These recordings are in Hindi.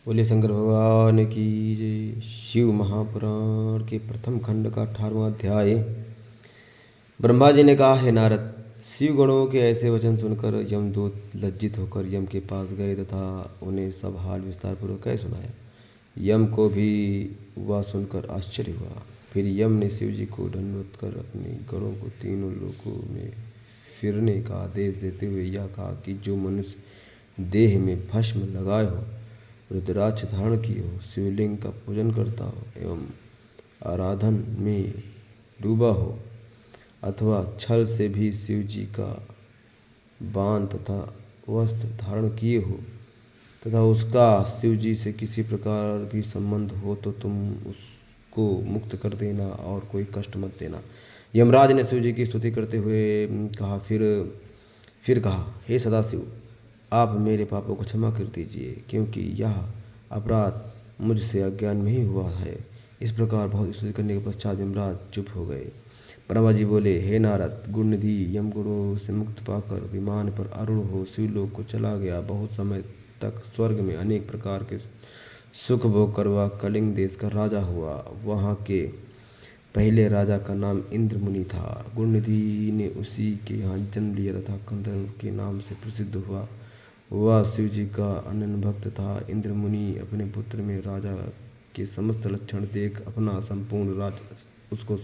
बोले शंकर भगवान की जय। शिव महापुराण के प्रथम खंड का 18वां अध्याय। ब्रह्मा जी ने कहा, हे नारद, शिव गणों के ऐसे वचन सुनकर यमदूत लज्जित होकर यम के पास गए तथा उन्हें सब हाल विस्तार पूर्वक कह सुनाया। यम को भी वह सुनकर आश्चर्य हुआ। फिर यम ने शिव जी को दंडवत कर अपने गणों को तीनों लोकों में फिरने का आदेश देते हुए यह कहा कि जो मनुष्य देह में भस्म लगाए हो, रुद्राक्ष धारण किए हो, शिवलिंग का पूजन करता हो एवं आराधन में डूबा हो अथवा छल से भी शिव जी का बाण तथा वस्त्र धारण किए हो तथा उसका शिव जी से किसी प्रकार भी संबंध हो तो तुम उसको मुक्त कर देना और कोई कष्ट मत देना। यमराज ने शिव जी की स्तुति करते हुए कहा, फिर कहा, हे सदाशिव, आप मेरे पापों को क्षमा कर दीजिए, क्योंकि यह अपराध मुझसे अज्ञान में ही हुआ है। इस प्रकार बहुत स्तुति करने के पश्चात यमराज चुप हो गए। ब्रह्मा जी बोले, हे नारद, गुणनिधि यम गुणों से मुक्त पाकर विमान पर आरूढ़ हो शिवलोक को चला गया। बहुत समय तक स्वर्ग में अनेक प्रकार के सुख भोग कर वह कलिंग देश का राजा हुआ। वहाँ के पहले राजा का नाम इंद्र मुनि था। गुणनिधि ने उसी के यहाँ जन्म लिया तथा कंदर के नाम से प्रसिद्ध हुआ। वह शिव जी का अनन्य भक्त था। इंद्र मुनि अपने पुत्र में राजा के समस्त लक्षण देख अपना संपूर्ण राज उसको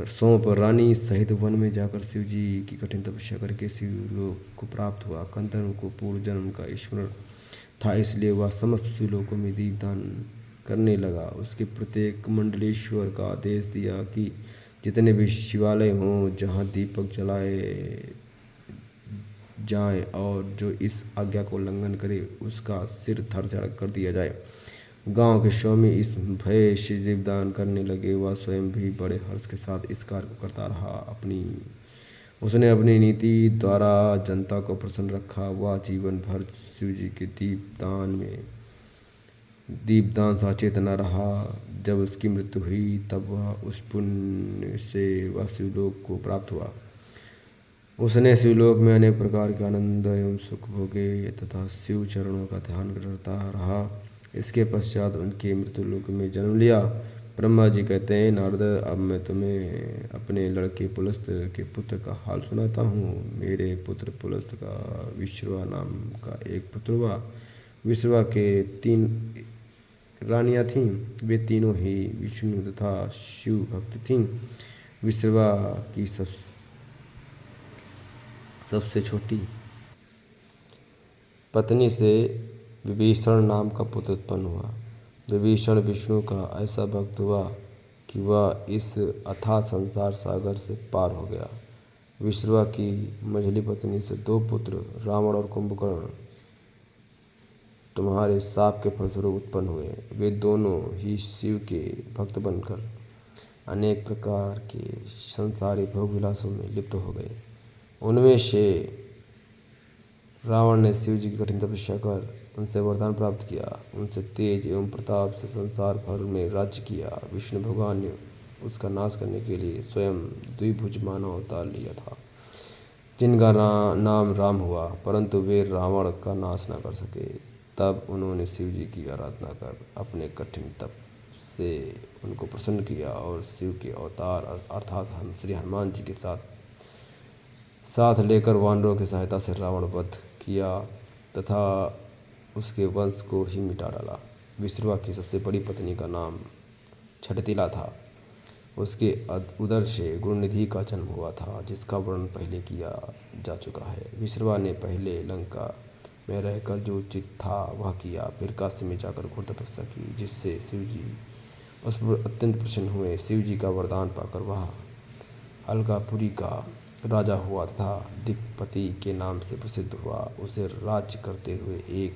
सौंप रानी सहित वन में जाकर शिव जी की कठिन तपस्या करके शिवलोक को प्राप्त हुआ। कंदर को पूर्व जन्म का स्मरण था, इसलिए वह समस्त शिवलोकों में दीपदान करने लगा। उसके प्रत्येक मंडलेश्वर का आदेश दिया कि जितने भी शिवालय हों जहाँ दीपक जलाए जाएं और जो इस आज्ञा को उल्लंघन करे उसका सिर धड़ चढ़ कर दिया जाए। गांव के स्वामी इस भय से दीपदान करने लगे। वह स्वयं भी बड़े हर्ष के साथ इस कार्य को करता रहा। उसने अपनी नीति द्वारा जनता को प्रसन्न रखा। वह जीवन भर शिव जी के दीपदान से अचेत न रहा। जब उसकी मृत्यु हुई तब वह उस पुण्य से वह शिवलोक को प्राप्त हुआ। उसने शिवलोक में अनेक प्रकार के आनंद एवं सुख भोगे तथा शिव चरणों का ध्यान करता रहा। इसके पश्चात उनके मृत्यु लोक में जन्म लिया। ब्रह्मा जी कहते हैं, नारद, अब मैं तुम्हें अपने लड़के पुलस्त के पुत्र का हाल सुनाता हूँ। मेरे पुत्र पुलस्त का विश्रवा नाम का एक पुत्र हुआ। विश्रवा के 3 रानियाँ थीं। वे तीनों ही विष्णु तथा शिव भक्त थीं। विश्रवा की सबसे छोटी पत्नी से विभीषण नाम का पुत्र उत्पन्न हुआ। विभीषण विष्णु का ऐसा भक्त हुआ कि वह इस अथाह संसार सागर से पार हो गया। विश्रवा की मझली पत्नी से 2 पुत्र रावण और कुंभकर्ण तुम्हारे शाप के फलस्वरूप उत्पन्न हुए। वे दोनों ही शिव के भक्त बनकर अनेक प्रकार के संसारी भोग विलासों में लिप्त हो गए। उनमें से रावण ने शिव जी की कठिन तपस्या कर उनसे वरदान प्राप्त किया। उनसे तेज एवं प्रताप से संसार भर में राज्य किया। विष्णु भगवान ने उसका नाश करने के लिए स्वयं द्विभुज मानव अवतार लिया था, जिनका नाम राम हुआ, परंतु वे रावण का नाश न कर सके। तब उन्होंने शिव जी की आराधना कर अपने कठिन तप से उनको प्रसन्न किया और शिव के अवतार अर्थात श्री हनुमान जी के साथ लेकर वानरों की सहायता से रावण वध किया तथा उसके वंश को ही मिटा डाला। विश्रवा की सबसे बड़ी पत्नी का नाम छठतिला था। उसके उदर से गुणनिधि का जन्म हुआ था, जिसका वर्णन पहले किया जा चुका है। विश्रवा ने पहले लंका में रहकर जो उचित था वह किया। फिर काशी में जाकर घोर तपस्या की, जिससे शिव जी उस पर अत्यंत प्रसन्न हुए। शिव जी का वरदान पाकर वह अलकापुरी का राजा हुआ तथा दिक्पति के नाम से प्रसिद्ध हुआ। उसे राज्य करते हुए एक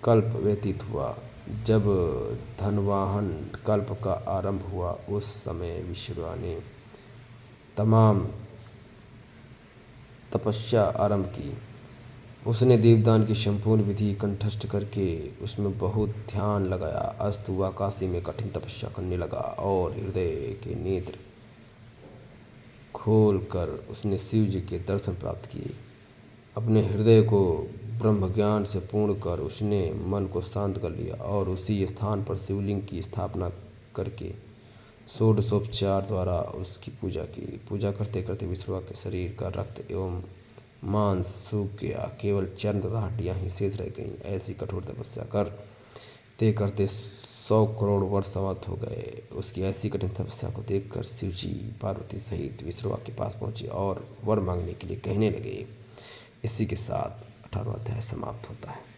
कल्प व्यतीत हुआ। जब धनवाहन कल्प का आरंभ हुआ उस समय विश्रवा ने तमाम तपस्या आरंभ की। उसने दीपदान की संपूर्ण विधि कंठस्थ करके उसमें बहुत ध्यान लगाया। अस्तु वह काशी में कठिन तपस्या करने लगा और हृदय के नेत्र खोल कर उसने शिव जी के दर्शन प्राप्त किए। अपने हृदय को ब्रह्म ज्ञान से पूर्ण कर उसने मन को शांत कर लिया और उसी स्थान पर शिवलिंग की स्थापना करके षोडशोपचार द्वारा उसकी पूजा की। पूजा करते करते विष्णु के शरीर का रक्त एवं मांस सूख गया, केवल चर्म तथा हड्डियां ही शेष रह गईं। ऐसी कठोर तपस्या करते 100 करोड़ वर्ष समाप्त हो गए। उसकी ऐसी कठिन तपस्या को देखकर शिवजी पार्वती सहित विष्णु के पास पहुंचे और वर मांगने के लिए कहने लगे। इसी के साथ 18वां अध्याय समाप्त होता है।